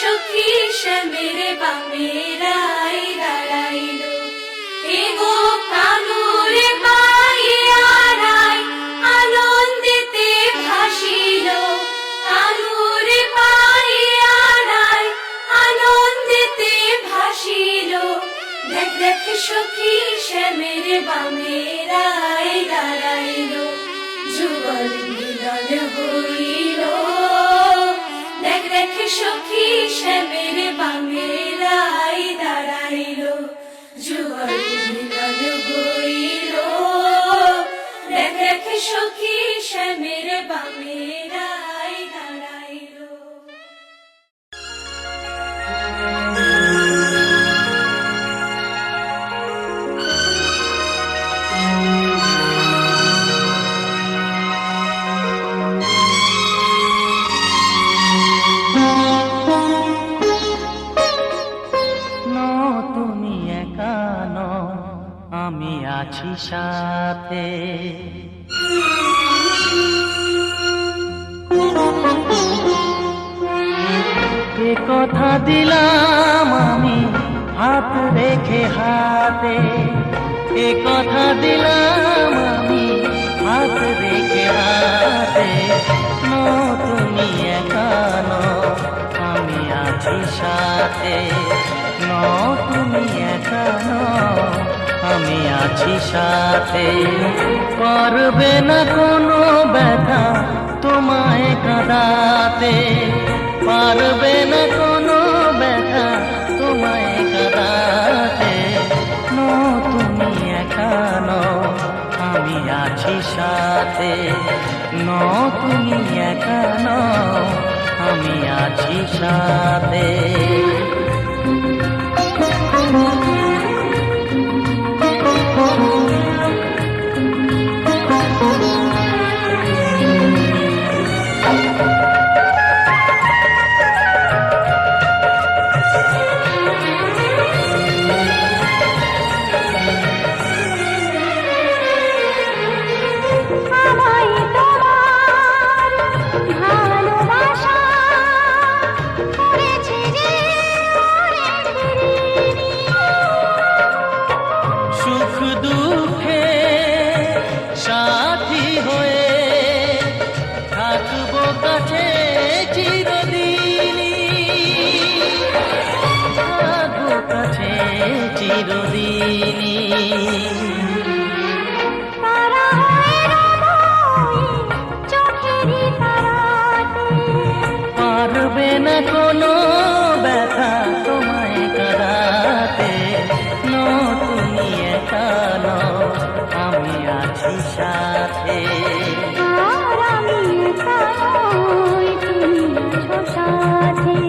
সখী শ্যামের বামেরাই দাঁড়াইল, এগো কানুরে পাইয়ারাই আনন্দেতে ভাসিল, কানুরে পাইয়ারাই আনন্দেতে ভাসিল। দেখ দেখ সখী শ্যামের বামেরাই দাঁড়াইল, যুগল মিলন হইল। দেখ দেখ সখী শ্যামের বামেরাই দাঁড়াইল, যুগল মিলন হইল। দেখ দেখ সখী শ্যামের বামেরাই দাঁড়াইল। আমি আছি সাথে, এ কথা দিলাম আমি হাত রেখে হাতে, এ কথা দিলাম আমি হাত রেখে হাতে। তুমি একা নও, আমি আছি সাথে। তুমি একা নও, আমি আছি সাথে। পারবে না কোনো ব্যথা তোমায় কাঁদাতে, পারবে না কোনো ব্যথা তোমায় কাঁদাতে। তুমি একা নও, আমি আছি সাথে। তুমি একা নও, আমি আছি সাথে। পারবে না কোনো ব্যথা তোমায় কাঁদাতে। তুমি একা নও, আমি আছি সাথে। আমি একা নই, তুমি আছো সাথে।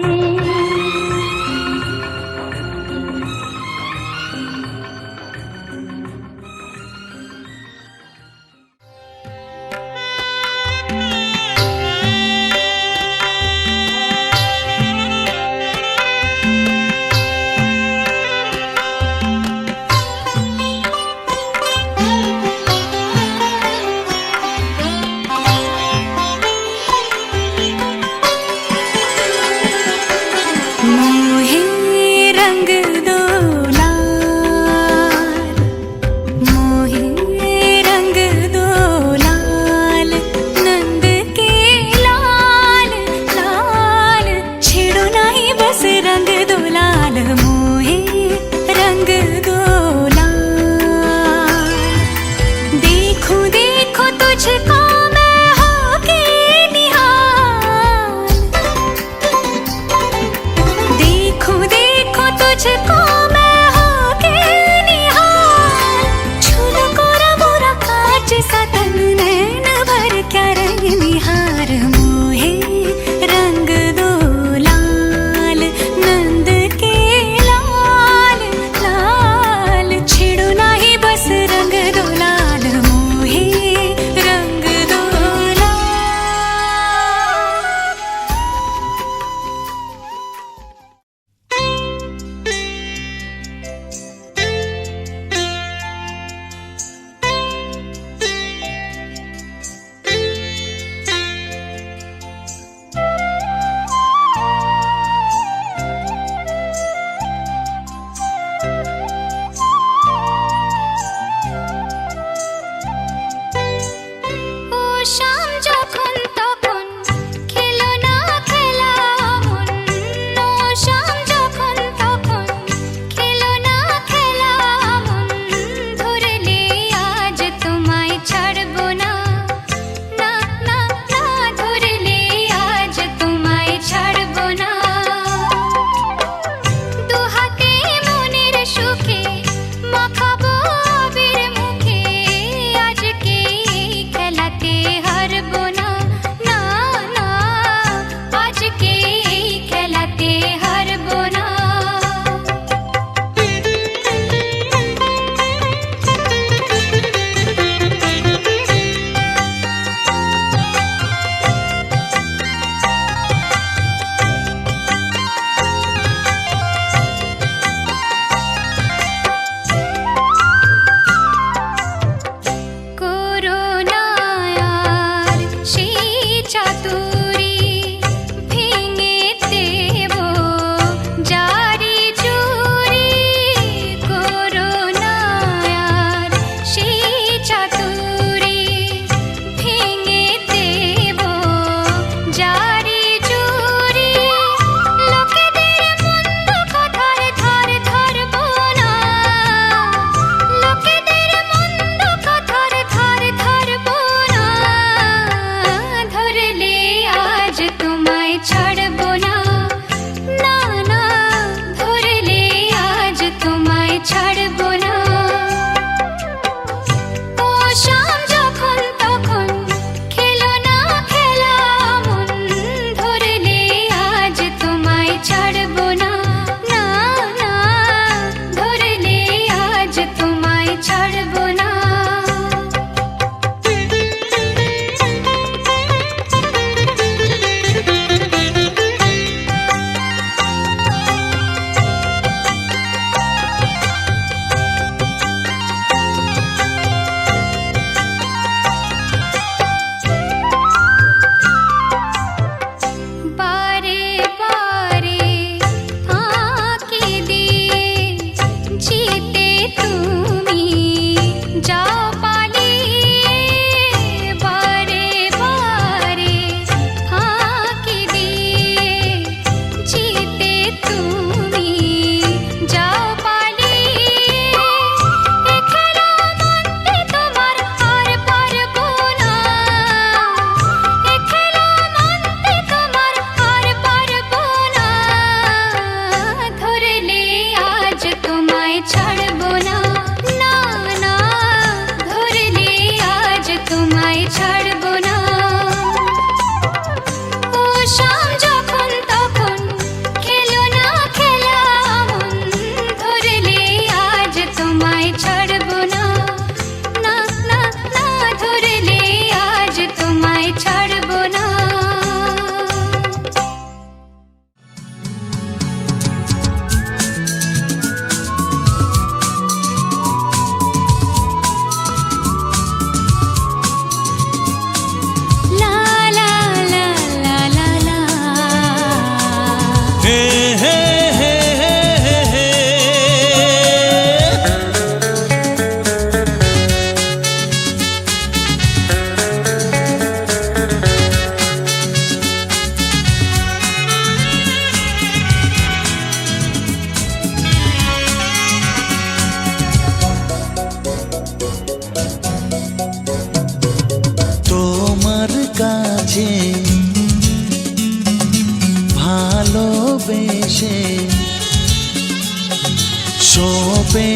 সঁপে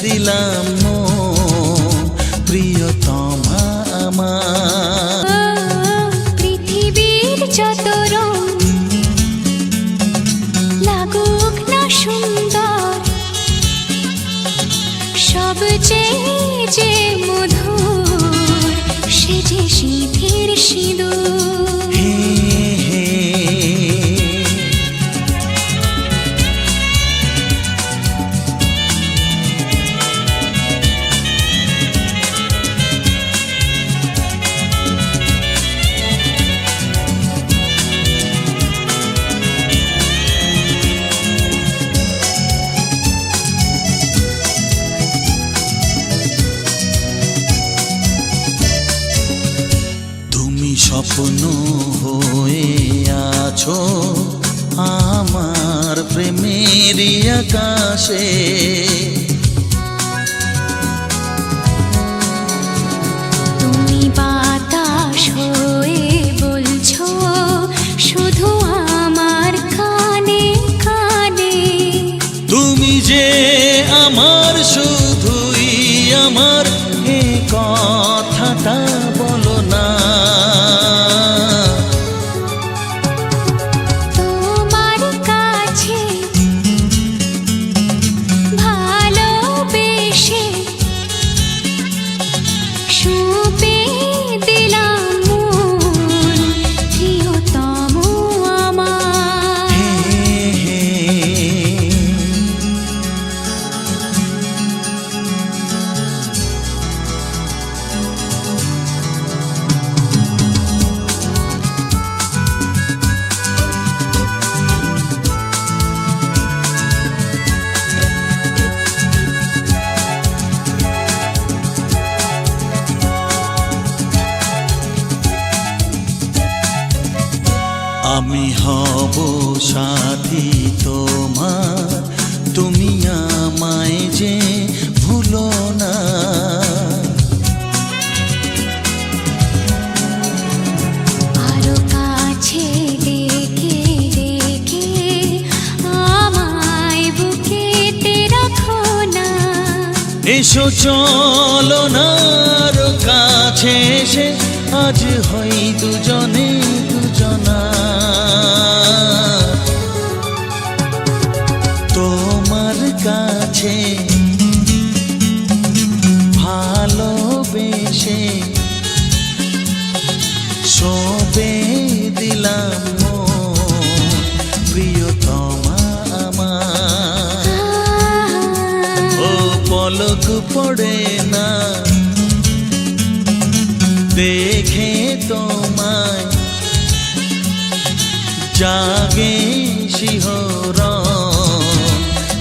দিলাম মন প্রিয়তমা আমার। পৃথিবীর যত রং লাগুক না সুন্দর, সবচেয়ে যে মধুর সে যে সিঁথির সিঁদুর। হে হে স্বপ্ন হয়ে আছো আমার প্রেমের আকাশে, তুমি বাতাস হয়ে বলছো শুধু আমার কানে কানে। তুমি যে আমার শুধুই আমার, এ কথাটা বলো না। আমি হব সাথী তোমার, তুমি আমায় যে ভুলো না। আরো কাছে ডেকে ডেকে আমায় বুকেতে রাখো না। এসো চলো না আরো কাছে এসে আজ হই দুজনে দুজনা। তোমার কাছে ভালোবেসে সঁপে দিলাম মন প্রিয়তমা আমার। ও পলক পড়ে না দেখে তোমায়, জাগে শিহরণ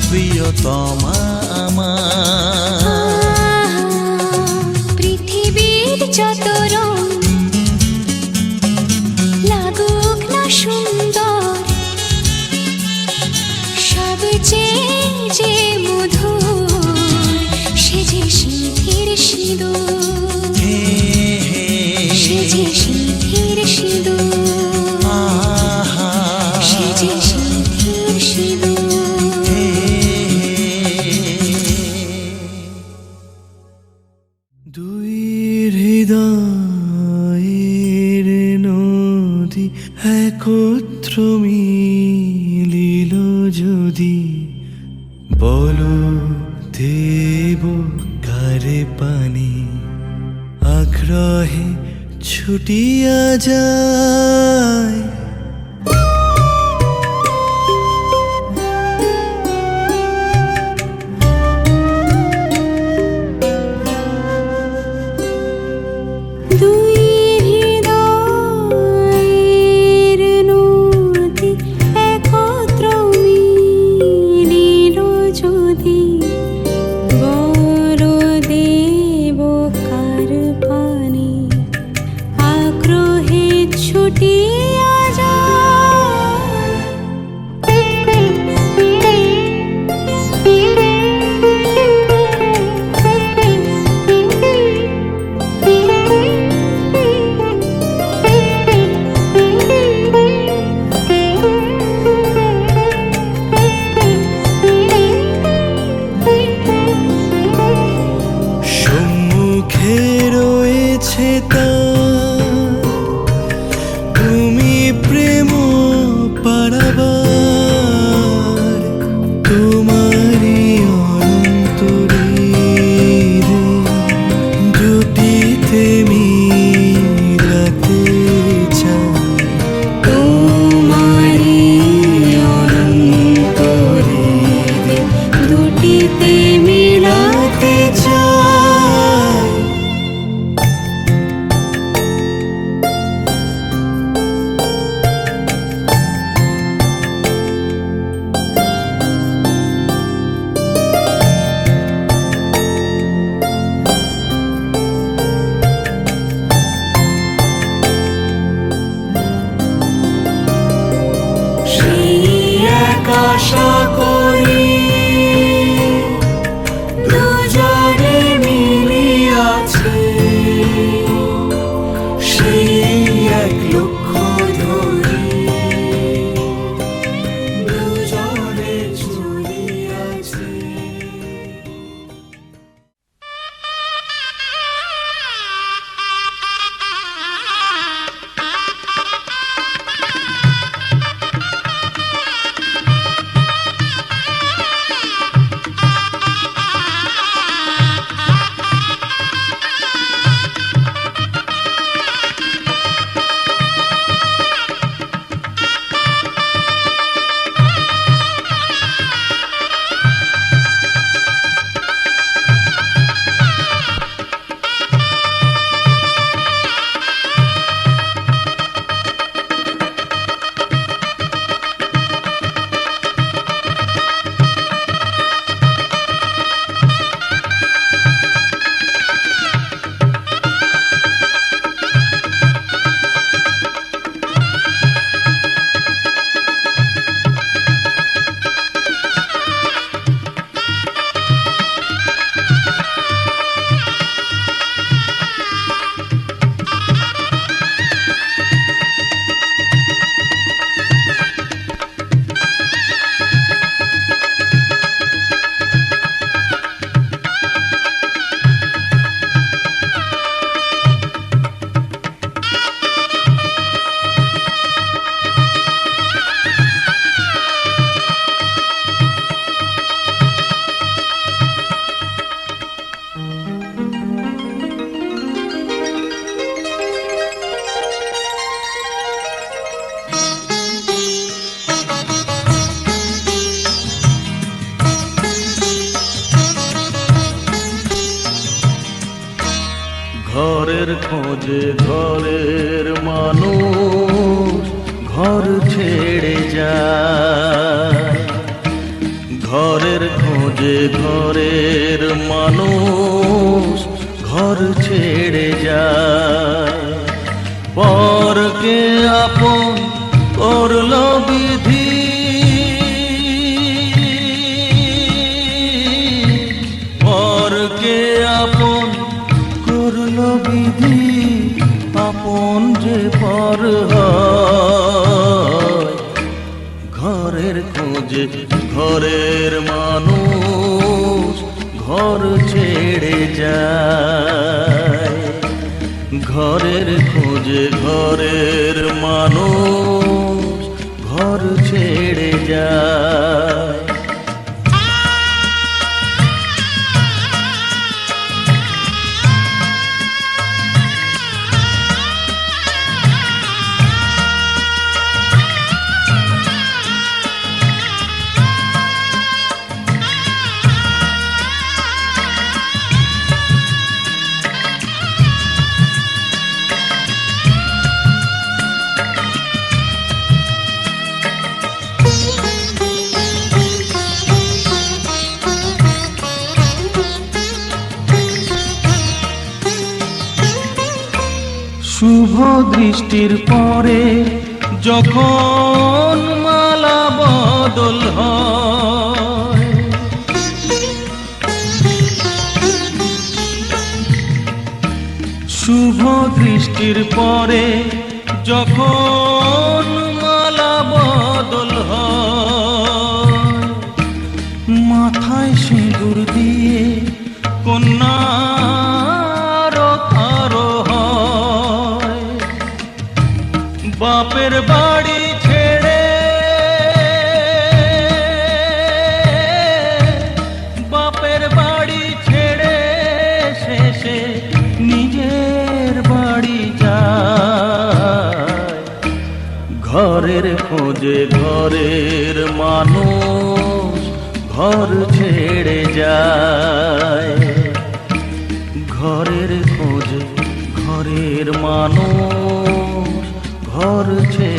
প্রিয়তমা আমার। পৃথিবীর যত রং লাগুক না সুন্দর, সবচেয়ে যে মধুর সে যে সিঁথির সিঁদুর। সে যে সিঁথির সিঁদুর, সে যে সিঁথির সিঁদুর। দুই হৃদয়ের নদী একত্র মিলিল যদি, বলো দেব কারে পানি আগ্রহে ছুটিয়া যায়। খোঁজে ঘরের মানুষ ঘর ছেড়ে যায়, ঘরের খোঁজে ঘরের মানুষ ঘর ছেড়ে যায়। পরকে আপন করলো বিধি, পরকে আপন করলো বিধি, আপন যে পর হয়। ঘরের খোঁজে ঘরের মানুষ ঘর ছেড়ে যায়, ঘরের খোঁজে ঘরের মানুষ ঘর ছেড়ে যায়। শুভ দৃষ্টির পরে যখন মালা বদল হয়, শুভ দৃষ্টির পরে যখন মালা বদল হয়, মাথায় সিঁদুর দিয়ে কন্যার আরো হয়। বাপের বাড়ি ছেড়ে, বাপের বাড়ি ছেড়ে শেষে নিজের বাড়ি যায়। ঘরের খোঁজে ঘরের মানুষ ঘর ছেড়ে যায়, ঘরের খোঁজে ঘরের মানুষ ঘর ছেড়ে